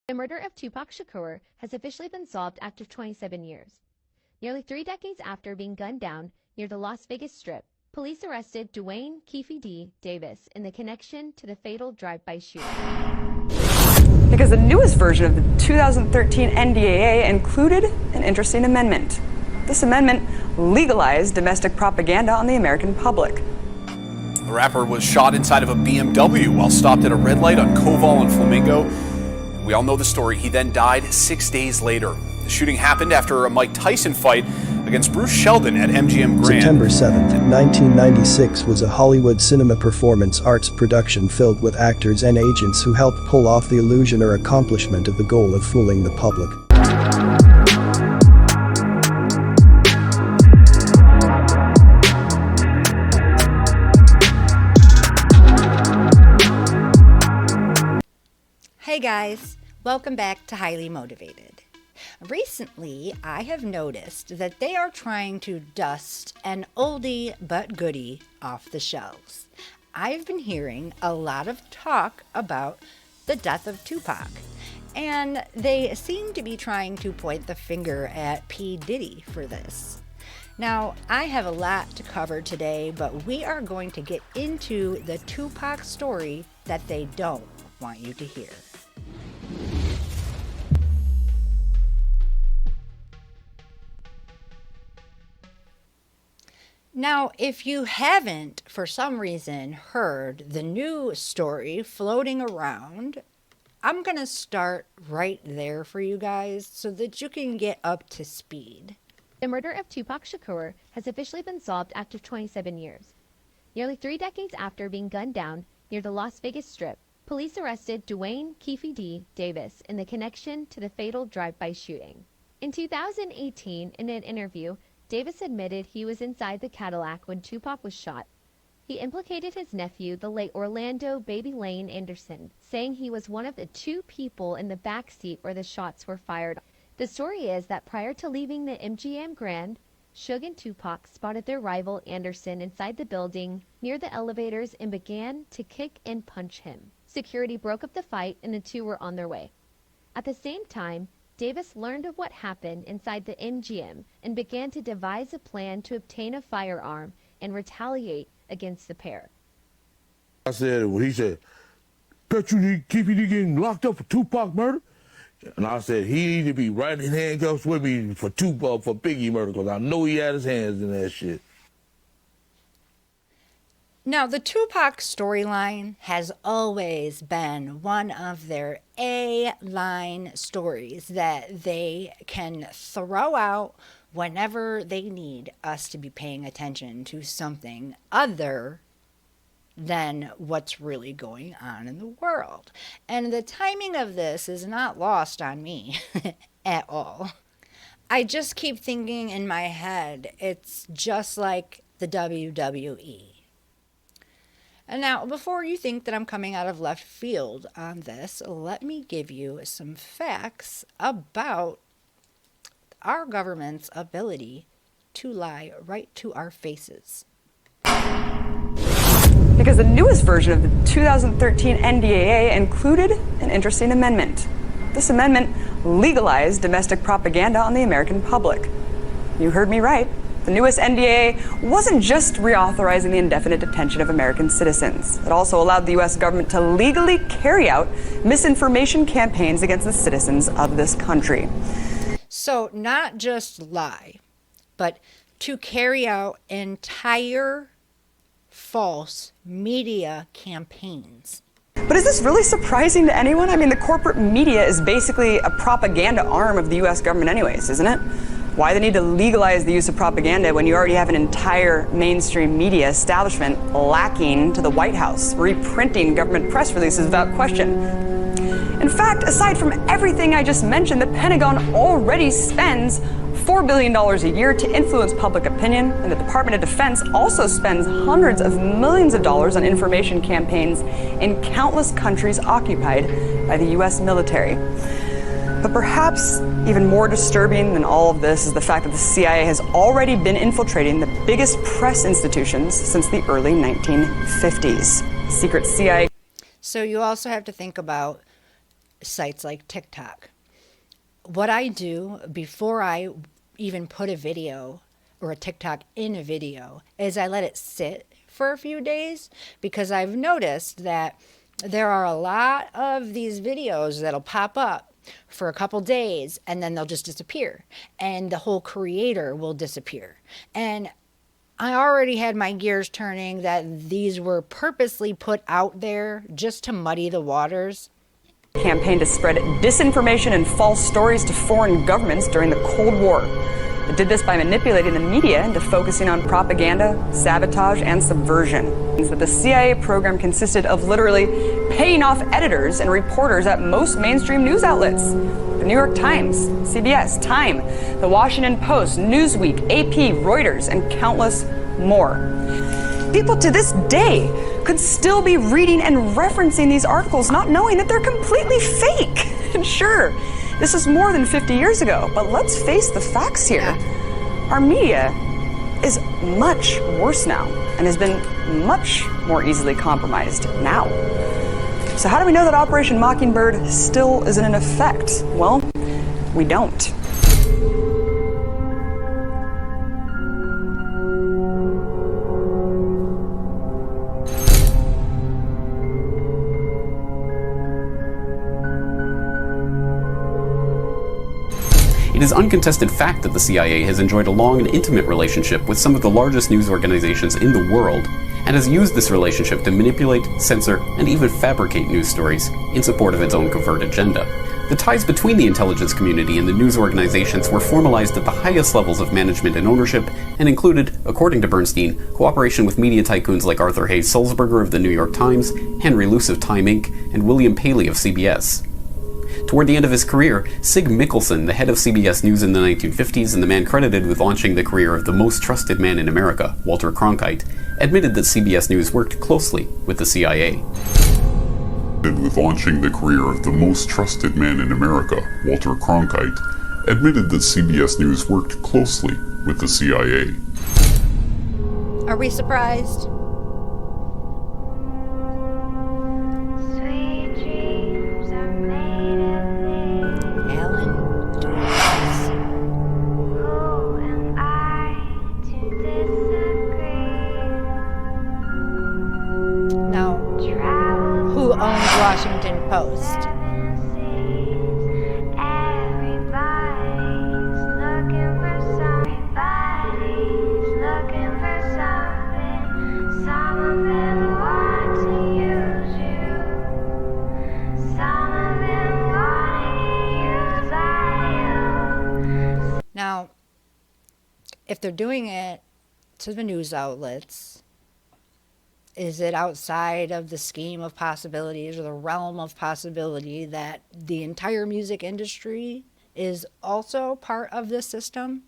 The murder of Tupac Shakur has officially been solved after 27 years. Nearly 3 decades after being gunned down near the Las Vegas Strip, police arrested Dwayne "Keefy D" Davis in the connection to the fatal drive-by shooting. Because the newest version of the 2013 NDAA included an interesting amendment. This amendment legalized domestic propaganda on the American public. The rapper was shot inside of a BMW while stopped at a red light on Koval and Flamingo. We all know the story. He then died 6 days later. The shooting happened after a Mike Tyson fight against Bruce Sheldon at MGM Grand. September 7th, 1996 was a Hollywood cinema performance arts production filled with actors and agents who helped pull off the illusion or accomplishment of the goal of fooling the public. Hey guys, welcome back to Highly Motivated. Recently, I have noticed that they are trying to dust an oldie but goodie off the shelves. I've been hearing a lot of talk about the death of Tupac, and they seem to be trying to point the finger at P. Diddy for this. Now, I have a lot to cover today, but we are going to get into the Tupac story that they don't want you to hear. Now, if you haven't, for some reason, heard the new story floating around, I'm going to start right there for you guys so that you can get up to speed. The murder of Tupac Shakur has officially been solved after 27 years. Nearly 3 decades after being gunned down near the Las Vegas Strip, police arrested Dwayne "Keefy D" Davis in the connection to the fatal drive-by shooting. In 2018, in an interview, Davis admitted he was inside the Cadillac when Tupac was shot. He implicated his nephew, the late Orlando "Baby" Lane Anderson, saying he was one of the 2 people in the back seat where the shots were fired. The story is that prior to leaving the MGM Grand, Suge and Tupac spotted their rival Anderson inside the building near the elevators and began to kick and punch him. Security broke up the fight and the 2 were on their way. At the same time, Davis learned of what happened inside the MGM and began to devise a plan to obtain a firearm and retaliate against the pair. I said, well, he said, bet you keep you getting locked up for Tupac murder? And I said, he need to be right in handcuffs with me for Tupac, for Biggie murder, because I know he had his hands in that shit. Now, the Tupac storyline has always been one of their A-line stories that they can throw out whenever they need us to be paying attention to something other than what's really going on in the world. And the timing of this is not lost on me at all. I just keep thinking in my head, it's just like the WWE. And now, before you think that I'm coming out of left field on this, let me give you some facts about our government's ability to lie right to our faces. Because the newest version of the 2013 NDAA included an interesting amendment. This amendment legalized domestic propaganda on the American public. You heard me right. The newest NDAA wasn't just reauthorizing the indefinite detention of American citizens. It also allowed the U.S. government to legally carry out misinformation campaigns against the citizens of this country. So not just lie, but to carry out entire false media campaigns. But is this really surprising to anyone? I mean, the corporate media is basically a propaganda arm of the U.S. government anyways, isn't it? Why the need to legalize the use of propaganda when you already have an entire mainstream media establishment lacking to the White House, reprinting government press releases without question? In fact, aside from everything I just mentioned, the Pentagon already spends $4 billion a year to influence public opinion, and the Department of Defense also spends hundreds of millions of dollars on information campaigns in countless countries occupied by the U.S. military. But perhaps even more disturbing than all of this is the fact that the CIA has already been infiltrating the biggest press institutions since the early 1950s. Secret CIA. So you also have to think about sites like TikTok. What I do before I even put a video or a TikTok in a video is I let it sit for a few days, because I've noticed that there are a lot of these videos that'll pop up for a couple days and then they'll just disappear and the whole creator will disappear. And I already had my gears turning that these were purposely put out there just to muddy the waters. Campaign to spread disinformation and false stories to foreign governments during the Cold War. It did this by manipulating the media into focusing on propaganda, sabotage, and subversion. The CIA program consisted of literally paying off editors and reporters at most mainstream news outlets. The New York Times, CBS, Time, The Washington Post, Newsweek, AP, Reuters, and countless more. People to this day could still be reading and referencing these articles not knowing that they're completely fake. And sure, this is more than 50 years ago, but let's face the facts here. Our media is much worse now and has been much more easily compromised now. So how do we know that Operation Mockingbird still isn't in effect? Well, we don't. It is uncontested fact that the CIA has enjoyed a long and intimate relationship with some of the largest news organizations in the world, and has used this relationship to manipulate, censor, and even fabricate news stories in support of its own covert agenda. The ties between the intelligence community and the news organizations were formalized at the highest levels of management and ownership, and included, according to Bernstein, cooperation with media tycoons like Arthur Hayes Sulzberger of the New York Times, Henry Luce of Time Inc., and William Paley of CBS. Toward the end of his career, Sig Mickelson, the head of CBS News in the 1950s and the man credited with launching the career of the most trusted man in America, Walter Cronkite, admitted that CBS News worked closely with the CIA. With launching the career of the most trusted man in America, Walter Cronkite, admitted that CBS News worked closely with the CIA. Are we surprised? Washington Post. Now, if they're doing it to the news outlets, is it outside of the scheme of possibilities or the realm of possibility that the entire music industry is also part of this system?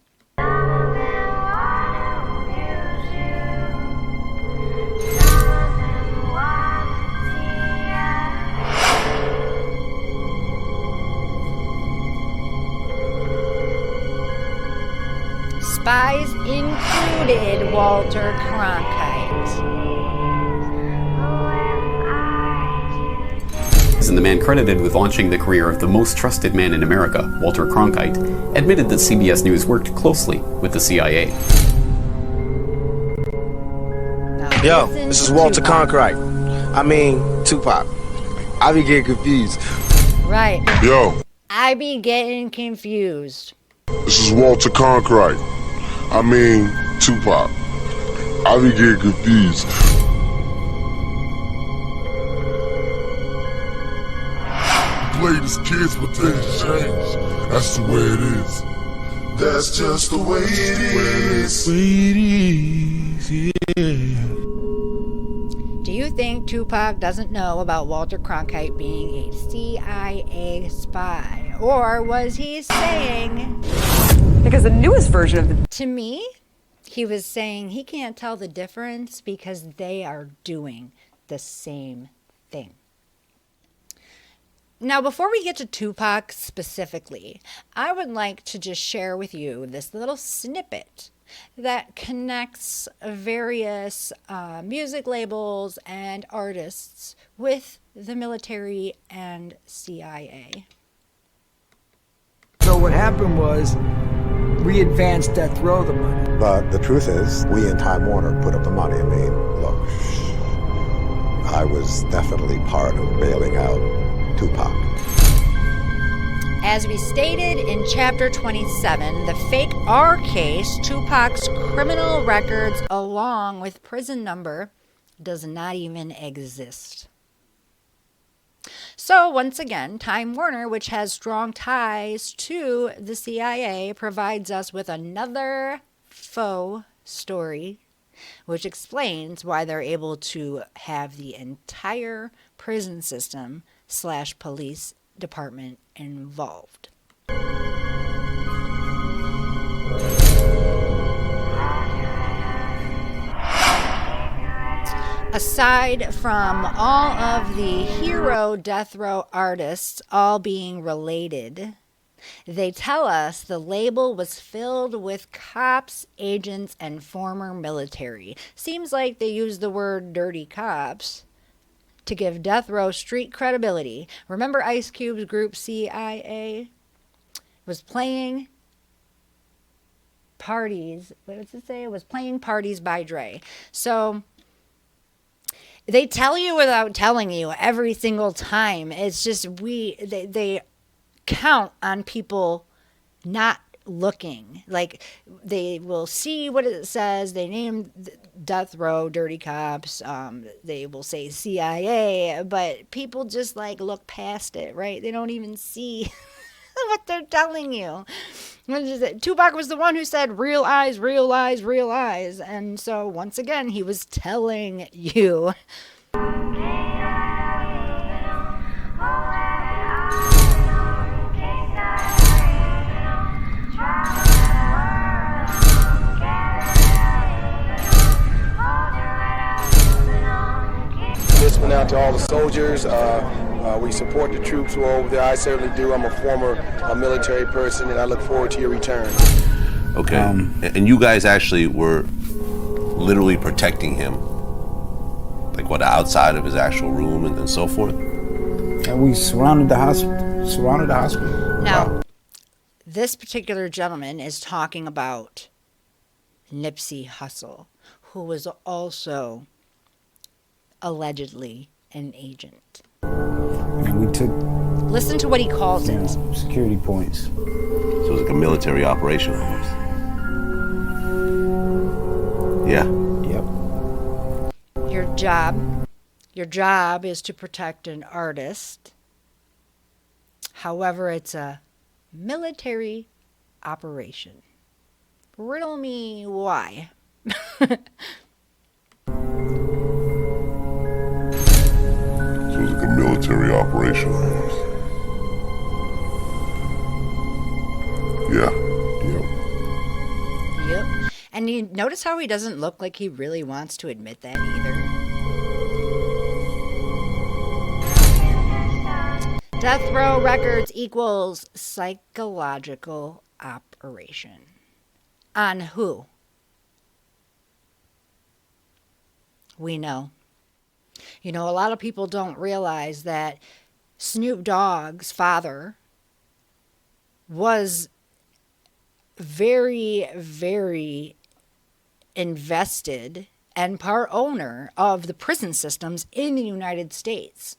Spies included Walter Cronkite. And the man credited with launching the career of the most trusted man in America, Walter Cronkite, admitted that CBS News worked closely with the CIA. Yo, this is Walter Cronkite. I mean, Tupac. I be getting confused. Right. Yo, I be getting confused. this is Walter Cronkite. I mean, Tupac. I be getting confused. Latest kids, but things change. That's the way it is. That's just the way it is. Yeah. Do you think Tupac doesn't know about Walter Cronkite being a CIA spy? Or was he saying... Because the newest version of the... To me, he was saying he can't tell the difference because they are doing the same thing. Now, before we get to Tupac specifically, I would like to just share with you this little snippet that connects various music labels and artists with the military and CIA. So what happened was we advanced death row the money. But the truth is, we in Time Warner put up the money. I mean, look, I was definitely part of bailing out Tupac. As we stated in Chapter 27, the fake R case, Tupac's criminal records along with prison number, does not even exist. So once again, Time Warner, which has strong ties to the CIA, provides us with another faux story, which explains why they're able to have the entire prison system / police department involved. Aside from all of the hero death row artists all being related, they tell us the label was filled with cops, agents, and former military. Seems like they use the word dirty cops to give death row street credibility. Remember Ice Cube's group CIA was playing parties. What does it say? It was playing Parties by Dre. So they tell you without telling you every single time. It's just they count on people not looking. Like, they will see what it says. They name death row dirty cops. They will say CIA, but people just like look past it, right? They don't even see what they're telling you. Tupac was the one who said real eyes, real eyes, real eyes. And so once again, he was telling you. This went out to all the soldiers. We support the troops who are over there. I certainly do. I'm a former military person, and I look forward to your return. Okay. And you guys actually were literally protecting him, like what, outside of his actual room and so forth? And we surrounded the hospital. Now, this particular gentleman is talking about Nipsey Hussle, who was also allegedly an agent. And we took... Listen to what he calls it. Security points. So it was like a military operation almost. Yeah. Yep. Your job is to protect an artist. However, it's a military operation. Riddle me why. So it was like a military operation almost. Yeah. Yep. And you notice how he doesn't look like he really wants to admit that either. Death row records equals psychological operation. On who? We know. You know, a lot of people don't realize that Snoop Dogg's father was very, very invested and part owner of the prison systems in the United States.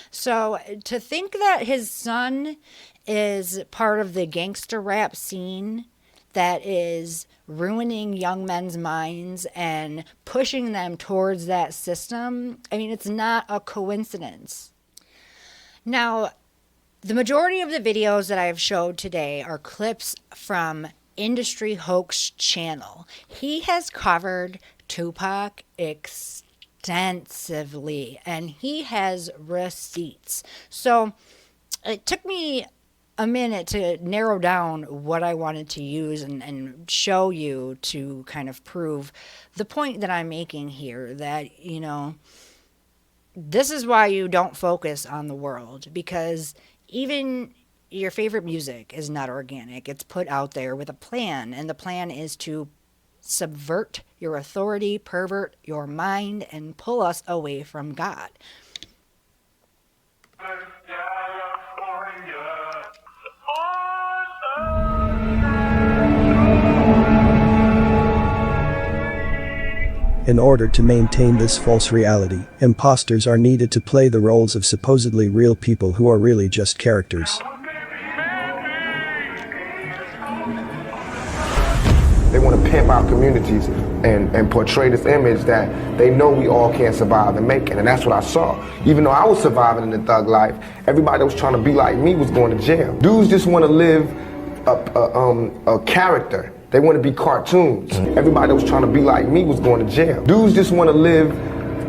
So to think that his son is part of the gangster rap scene that is ruining young men's minds and pushing them towards that system, I mean, it's not a coincidence. Now, the majority of the videos that I have showed today are clips from Industry Hoax Channel. He has covered Tupac extensively, and he has receipts. So it took me a minute to narrow down what I wanted to use and show you to kind of prove the point that I'm making here, that, you know, this is why you don't focus on the world, because even your favorite music is not organic. It's put out there with a plan, and the plan is to subvert your authority, pervert your mind, and pull us away from God. In order to maintain this false reality, imposters are needed to play the roles of supposedly real people who are really just characters. They want to pimp our communities and portray this image that they know we all can't survive and make it. And that's what I saw. Even though I was surviving in the thug life, everybody that was trying to be like me was going to jail. Dudes just want to live a character. They want to be cartoons. Everybody that was trying to be like me was going to jail. Dudes just want to live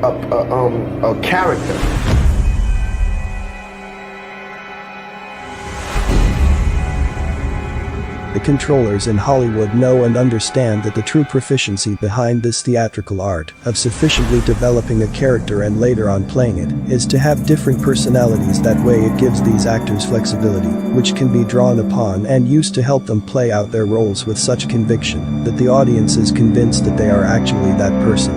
a character. The controllers in Hollywood know and understand that the true proficiency behind this theatrical art of sufficiently developing a character and later on playing it is to have different personalities. That way it gives these actors flexibility, which can be drawn upon and used to help them play out their roles with such conviction that the audience is convinced that they are actually that person.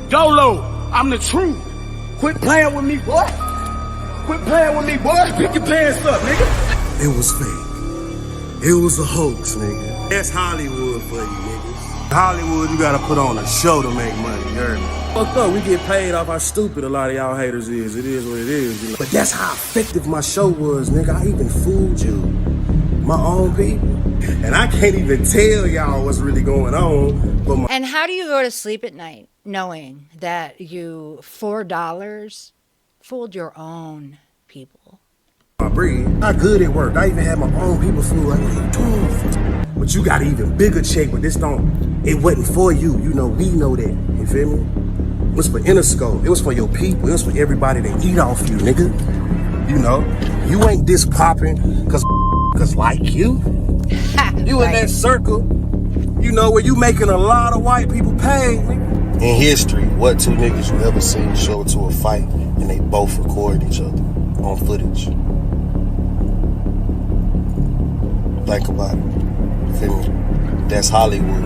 Dolo, I'm the truth. Quit playing with me, boy. Quit playing with me, boy. Pick your pants up, nigga. It was fake. It was a hoax, nigga. That's Hollywood for you, niggas. Hollywood, you gotta put on a show to make money, you heard me? Fucked up, we get paid off how stupid a lot of y'all haters is. It is what it is, you know? But that's how effective my show was, nigga. I even fooled you. My own people. And I can't even tell y'all what's really going on. But And how do you go to sleep at night knowing that you $4 fooled your own people? my breed. How good it worked. I even had my own people fool. Like, what are you doing? But you got an even bigger check, but this don't, it wasn't for you. You know, we know that. You feel me? It was for Interscope. It was for your people. It was for everybody that eat off you, nigga. You know, you ain't this popping cause like you. You in that circle, you know, where you making a lot of white people pay, nigga. In history, what two niggas you ever seen show up to a fight and they both record each other on footage? Think about it. Feel me? That's Hollywood.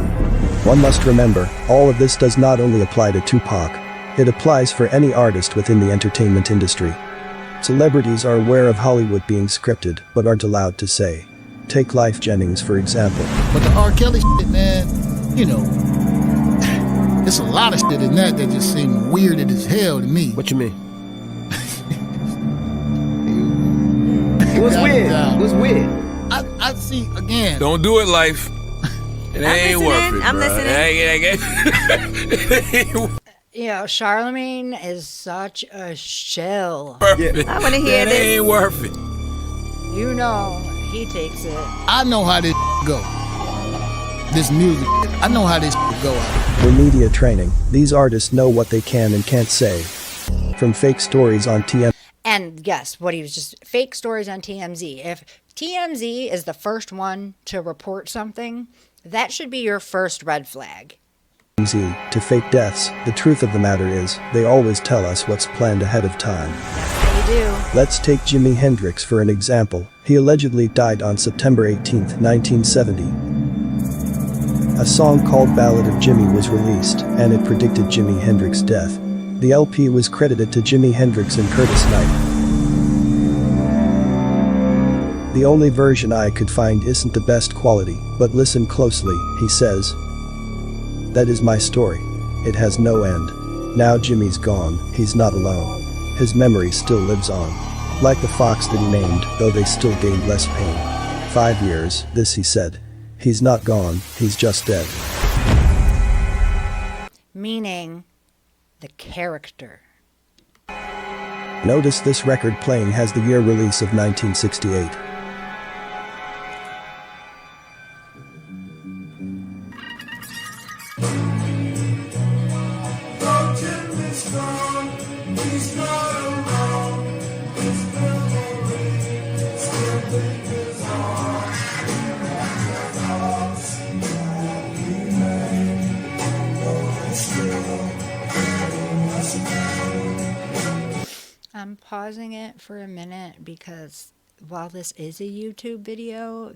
One must remember, all of this does not only apply to Tupac. It applies for any artist within the entertainment industry. Celebrities are aware of Hollywood being scripted, but aren't allowed to say. Take Life Jennings, for example. But the R. Kelly shit, man, you know, it's a lot of shit in that just seem weird as hell to me. What you mean? What's weird? What's weird? I see, again. Don't do it, Life. It ain't worth it, I'm bro. listening. You know, Charlemagne is such a shell. Yeah. I want to hear this. It ain't worth it. You know, he takes it. I know how this go. This music, I know how this go out. For media training, these artists know what they can and can't say. From fake stories on TMZ. And yes, what he was just fake stories on TMZ. If TMZ is the first one to report something, that should be your first red flag. To fake deaths, the truth of the matter is, they always tell us what's planned ahead of time. They do. Let's take Jimi Hendrix for an example. He allegedly died on September 18, 1970. A song called Ballad of Jimi was released, and it predicted Jimi Hendrix's death. The LP was credited to Jimi Hendrix and Curtis Knight. The only version I could find isn't the best quality, but listen closely, he says. That is my story. It has no end. Now Jimmy's gone, he's not alone. His memory still lives on. Like the fox that he named, though they still gained less pain. 5 years, this he said. He's not gone, he's just dead. Meaning, the character. Notice this record playing has the year release of 1968. I'm pausing it for a minute because while this is a YouTube video,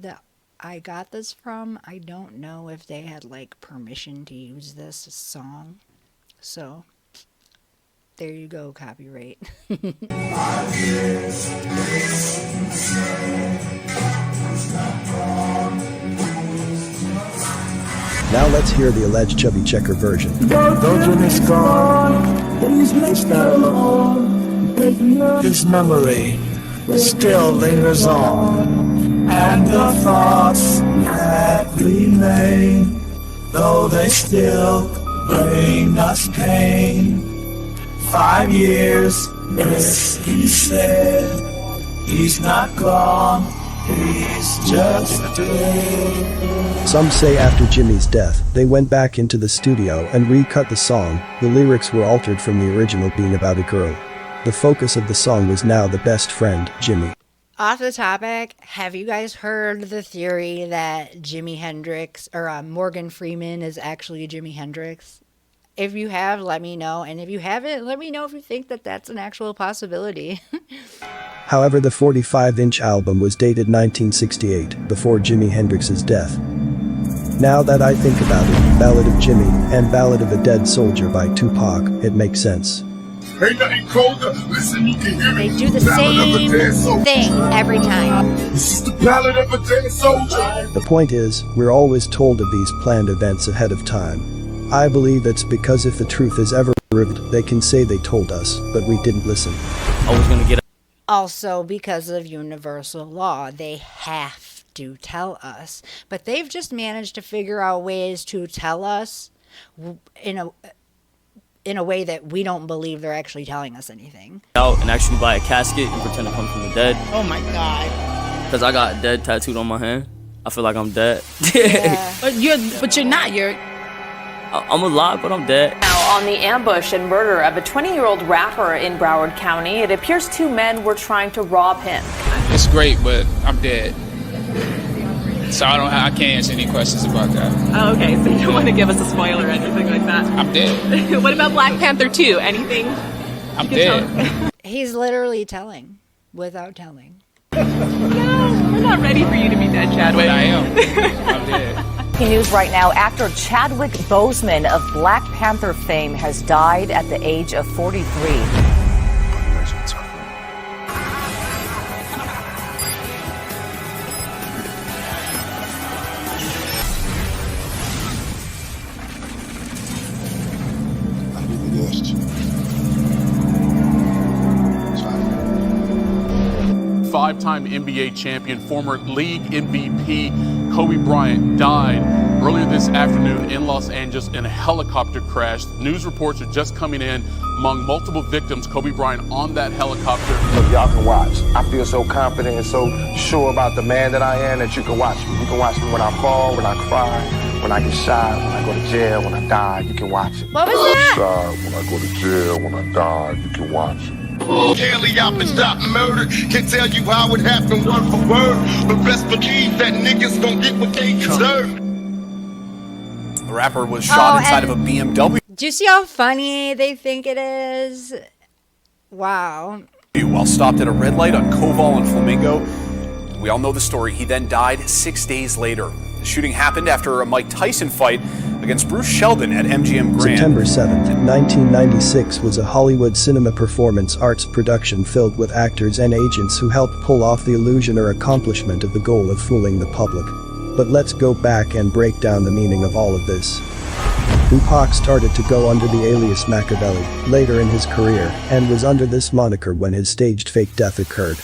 I got this from, I don't know if they had like permission to use this song. So there you go, copyright. Now let's hear the alleged Chubby Checker version. Though Jimmy's gone, he's missed alone. His memory still lingers on, and the thoughts that remain, though they still bring us pain. 5 years, yes, he said, he's not gone, he's just dead. Some say after Jimmy's death, they went back into the studio and recut the song. The lyrics were altered from the original being about a girl. The focus of the song was now the best friend, Jimmy. Off the topic, have you guys heard the theory that Jimi Hendrix, or Morgan Freeman is actually Jimi Hendrix? If you have, let me know. And if you haven't, let me know if you think that that's an actual possibility. However, the 45-inch album was dated 1968, before Jimi Hendrix's death. Now that I think about it, Ballad of Jimmy and Ballad of a Dead Soldier by Tupac, it makes sense. Ain't nothing colder. Listen, you can hear They do the same thing every time. This is the ballad of a dead soldier. The point is, we're always told of these planned events ahead of time. I believe it's because if the truth is ever revealed, they can say they told us, but we didn't listen. I was gonna get Also, because of universal law, they have to tell us. But they've just managed to figure out ways to tell us in a way that we don't believe they're actually telling us anything. out and actually buy a casket and pretend to come from the dead. Oh my God. Because I got dead tattooed on my hand. I feel like I'm dead. Yeah. But you're not. I'm alive, but I'm dead. Now, on the ambush and murder of a 20-year-old rapper in Broward County, it appears 2 men were trying to rob him. It's great, but I'm dead. So I can't answer any questions about that. Oh, okay, so you don't want to give us a spoiler or anything like that? I'm dead. What about Black Panther 2? Anything? I'm dead. He's literally telling without telling. No, we're not ready for you to be dead, Chadwick. But I am. I'm dead. News right now, actor Chadwick Boseman of Black Panther fame has died at the age of 43. Five-time NBA champion, former league MVP Kobe Bryant died earlier this afternoon in Los Angeles in a helicopter crash. News reports are just coming in. Among multiple victims, Kobe Bryant on that helicopter. Look, y'all can watch. I feel so confident and so sure about the man that I am that you can watch me. You can watch me when I fall, when I cry, when I get shot, when I go to jail, when I die. You can watch it. What was that? When I go to jail, when I die, you can watch it. Kelly, I've been stopping murder. Can't tell you how it happened word for word, but best believe that niggas gon' get what they deserve. The rapper was shot inside of a BMW. Do you see how funny they think it is? Wow. While stopped at a red light on Koval and Flamingo. We all know the story. He then died 6 days later. The shooting happened after a Mike Tyson fight against Bruce Sheldon at MGM Grand. September 7th, 1996 was a Hollywood cinema performance arts production filled with actors and agents who helped pull off the illusion or accomplishment of the goal of fooling the public. But let's go back and break down the meaning of all of this. Tupac started to go under the alias Machiavelli later in his career and was under this moniker when his staged fake death occurred.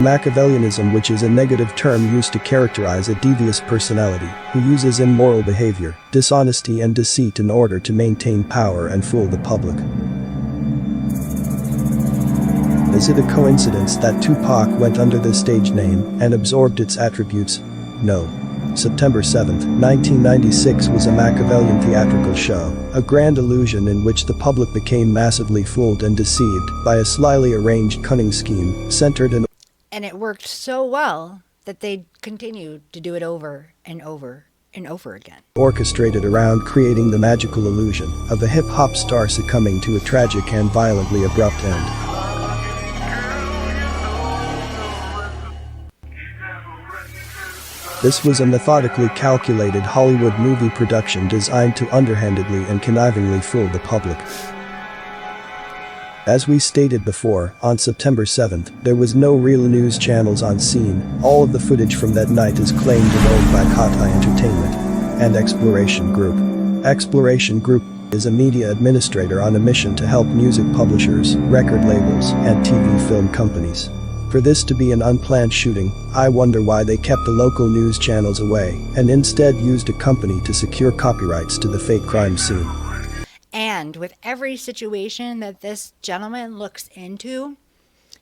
Machiavellianism, which is a negative term used to characterize a devious personality who uses immoral behavior, dishonesty and deceit in order to maintain power and fool the public. Is it a coincidence that Tupac went under this stage name and absorbed its attributes? No. September 7th, 1996 was a Machiavellian theatrical show, a grand illusion in which the public became massively fooled and deceived by a slyly arranged cunning scheme centered in. And it worked so well that they continued to do it over and over and over again. Orchestrated around creating the magical illusion of a hip-hop star succumbing to a tragic and violently abrupt end. This was a methodically calculated Hollywood movie production designed to underhandedly and connivingly fool the public. As we stated before, on September 7th, there was no real news channels on scene. All of the footage from that night is claimed and owned by Kata Entertainment and Exploration Group. Exploration Group is a media administrator on a mission to help music publishers, record labels, and TV film companies. For this to be an unplanned shooting, I wonder why they kept the local news channels away and instead used a company to secure copyrights to the fake crime scene. And with every situation that this gentleman looks into,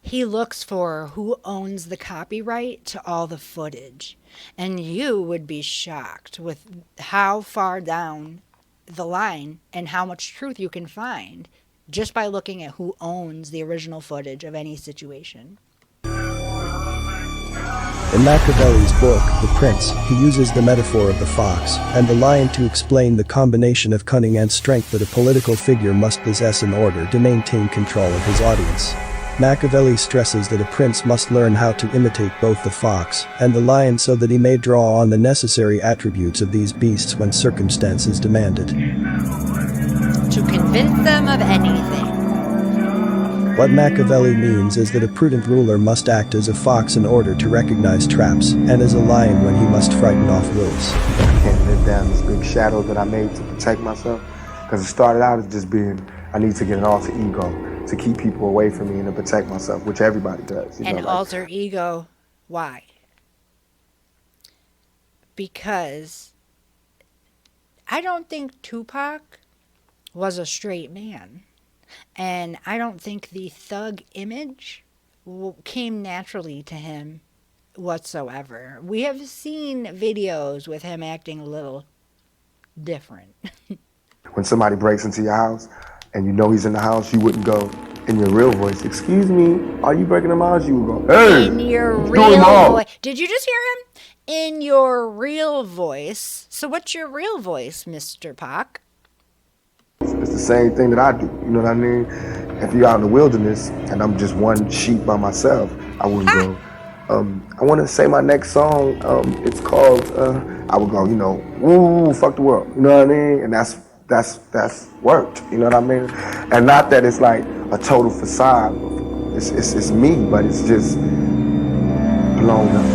he looks for who owns the copyright to all the footage. And you would be shocked with how far down the line and how much truth you can find just by looking at who owns the original footage of any situation. In Machiavelli's book, The Prince, he uses the metaphor of the fox and the lion to explain the combination of cunning and strength that a political figure must possess in order to maintain control of his audience. Machiavelli stresses that a prince must learn how to imitate both the fox and the lion so that he may draw on the necessary attributes of these beasts when circumstances demand it. To convince them of anything. What Machiavelli means is that a prudent ruler must act as a fox in order to recognize traps, and as a lion when he must frighten off wolves. I can't live down this big shadow that I made to protect myself, because it started out as just being, I need to get an alter ego to keep people away from me and to protect myself, which everybody does. An alter ego, why? Because I don't think Tupac was a straight man. And I don't think the thug image came naturally to him whatsoever. We have seen videos with him acting a little different. When somebody breaks into your house and you know he's in the house, you wouldn't go in your real voice, "Excuse me, are you breaking in my house?" You would go, "Hey, in your real voice." Did you just hear him? In your real voice. So what's your real voice, Mr. Pac? It's the same thing that I do, you know what I mean? If you're out in the wilderness and I'm just one sheep by myself, I wouldn't go, I want to say my next song, it's called, I would go, you know, woo, fuck the world, you know what I mean? And that's worked, you know what I mean? And not that it's like a total facade, it's me, but it's just blown up.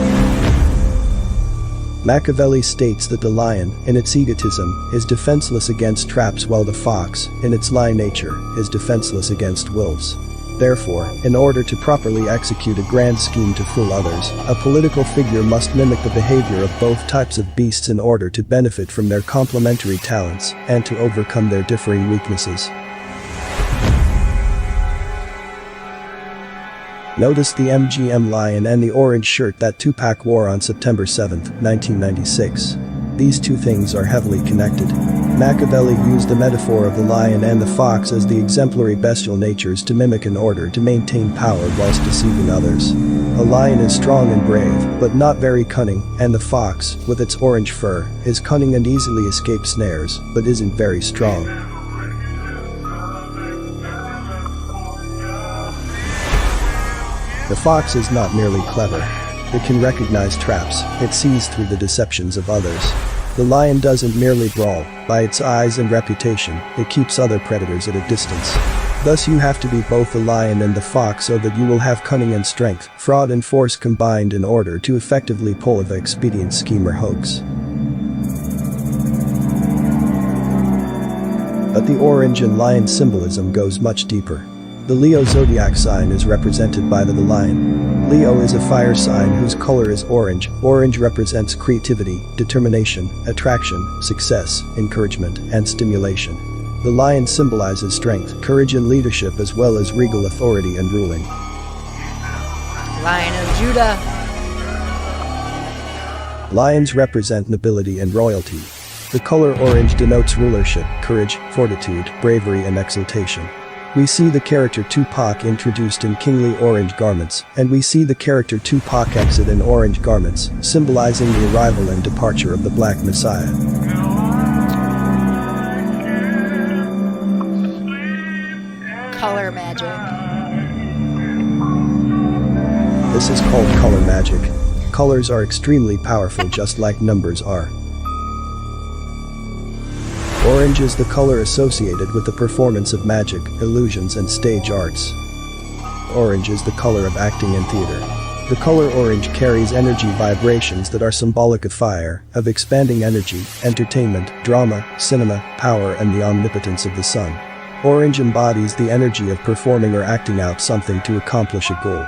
Machiavelli states that the lion, in its egotism, is defenseless against traps while the fox, in its lion nature, is defenseless against wolves. Therefore, in order to properly execute a grand scheme to fool others, a political figure must mimic the behavior of both types of beasts in order to benefit from their complementary talents and to overcome their differing weaknesses. Notice the MGM lion and the orange shirt that Tupac wore on September 7, 1996. These two things are heavily connected. Machiavelli used the metaphor of the lion and the fox as the exemplary bestial natures to mimic in order to maintain power whilst deceiving others. A lion is strong and brave, but not very cunning, and the fox, with its orange fur, is cunning and easily escapes snares, but isn't very strong. The fox is not merely clever. It can recognize traps, it sees through the deceptions of others. The lion doesn't merely brawl, by its eyes and reputation, it keeps other predators at a distance. Thus you have to be both the lion and the fox so that you will have cunning and strength, fraud and force combined in order to effectively pull off an expedient scheme or hoax. But the orange and lion symbolism goes much deeper. The Leo zodiac sign is represented by the lion. Leo is a fire sign whose color is orange. Orange represents creativity, determination, attraction, success, encouragement, and stimulation. The lion symbolizes strength, courage, and leadership as well as regal authority and ruling. Lion of Judah. Lions represent nobility and royalty. The color orange denotes rulership, courage, fortitude, bravery, and exultation. We see the character Tupac introduced in kingly orange garments, and we see the character Tupac exit in orange garments, symbolizing the arrival and departure of the Black Messiah. Color magic. This is called color magic. colors are extremely powerful just like numbers are. Orange is the color associated with the performance of magic, illusions and stage arts. Orange is the color of acting and theater. The color orange carries energy vibrations that are symbolic of fire, of expanding energy, entertainment, drama, cinema, power and the omnipotence of the sun. Orange embodies the energy of performing or acting out something to accomplish a goal.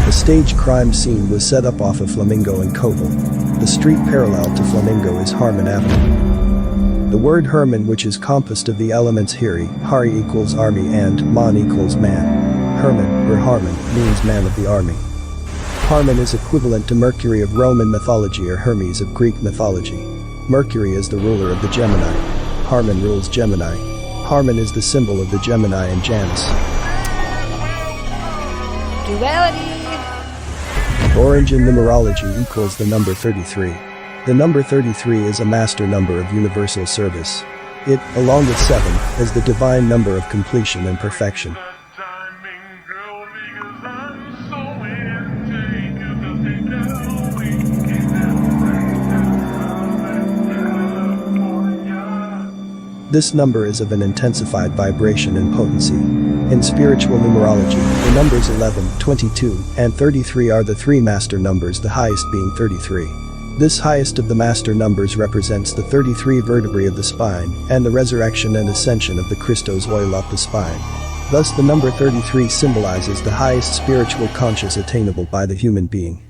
The stage crime scene was set up off of Flamingo and Koval. The street parallel to Flamingo is Harmon Avenue. The word Herman, which is composed of the elements Hari equals army and Man equals man. Herman, or Harmon, means man of the army. Harmon is equivalent to Mercury of Roman mythology or Hermes of Greek mythology. Mercury is the ruler of the Gemini. Harmon rules Gemini. Harmon is the symbol of the Gemini and Janus. Duality! Orange in numerology equals the number 33. The number 33 is a master number of universal service. It, along with 7, is the divine number of completion and perfection. This number is of an intensified vibration and potency. In spiritual numerology, the numbers 11, 22, and 33 are the 3 master numbers, the highest being 33. This highest of the master numbers represents the 33 vertebrae of the spine, and the resurrection and ascension of the Christos oil up the spine. Thus the number 33 symbolizes the highest spiritual conscious attainable by the human being.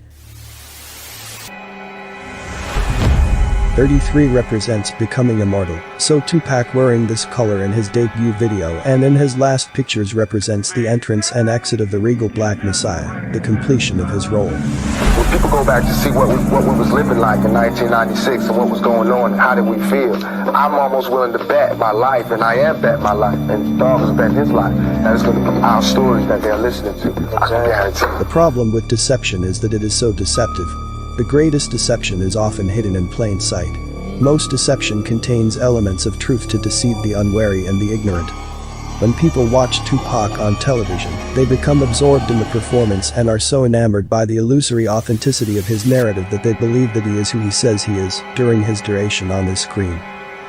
33 represents becoming immortal, so Tupac wearing this color in his debut video and in his last pictures represents the entrance and exit of the regal Black Messiah, the completion of his role. When people go back to see what we was living like in 1996 and what was going on, how did we feel, I'm almost willing to bet my life, and I am betting my life, and Dog has bet his life, that it's going to be our stories that they're listening to. I can guarantee. The problem with deception is that it is so deceptive. The greatest deception is often hidden in plain sight. Most deception contains elements of truth to deceive the unwary and the ignorant. When people watch Tupac on television, they become absorbed in the performance and are so enamored by the illusory authenticity of his narrative that they believe that he is who he says he is during his duration on the screen.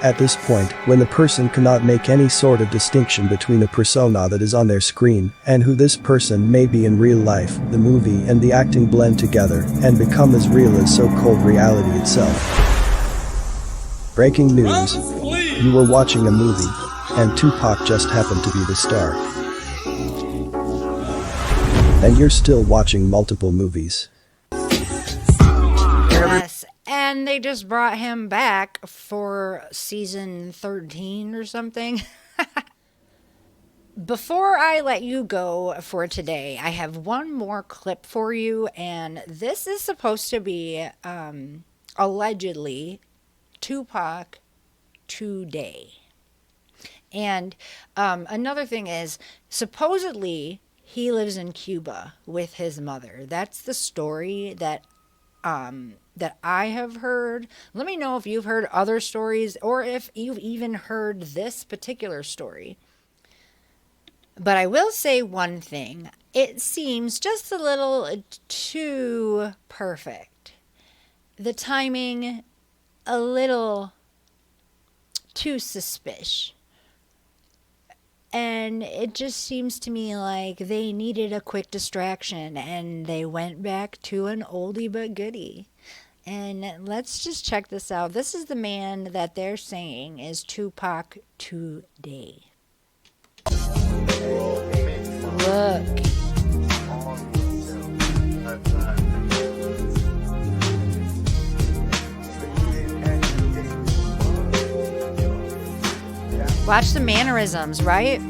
At this point, when the person cannot make any sort of distinction between the persona that is on their screen and who this person may be in real life, the movie and the acting blend together and become as real as so-called reality itself. Breaking news. You were watching a movie, and Tupac just happened to be the star. And you're still watching multiple movies. Yes, and they just brought him back for season 13 or something. Before I let you go for today, I have one more clip for you, and this is supposed to be allegedly Tupac today. And another thing is, supposedly he lives in Cuba with his mother. That's the story that I have heard. Let me know if you've heard other stories or if you've even heard this particular story. But I will say one thing. It seems just a little too perfect. The timing, a little too suspicious. And it just seems to me like they needed a quick distraction and they went back to an oldie but goodie. And let's just check this out. This is the man that they're saying is Tupac today. Look. Watch the mannerisms, right?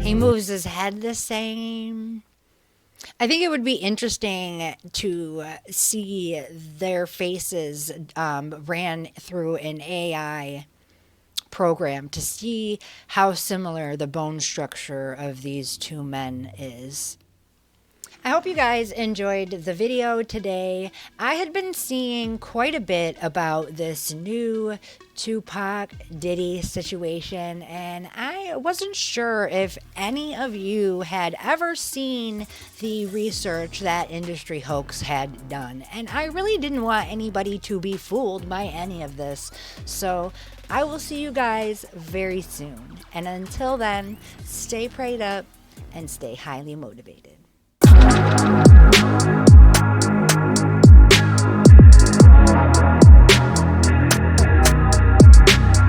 He moves his head the same. I think it would be interesting to see their faces ran through an AI program to see how similar the bone structure of these two men is. I hope you guys enjoyed the video today. I had been seeing quite a bit about this new Tupac Diddy situation, and I wasn't sure if any of you had ever seen the research that Industry Hoax had done, and I really didn't want anybody to be fooled by any of this. So I will see you guys very soon, and until then, stay prayed up and stay highly motivated.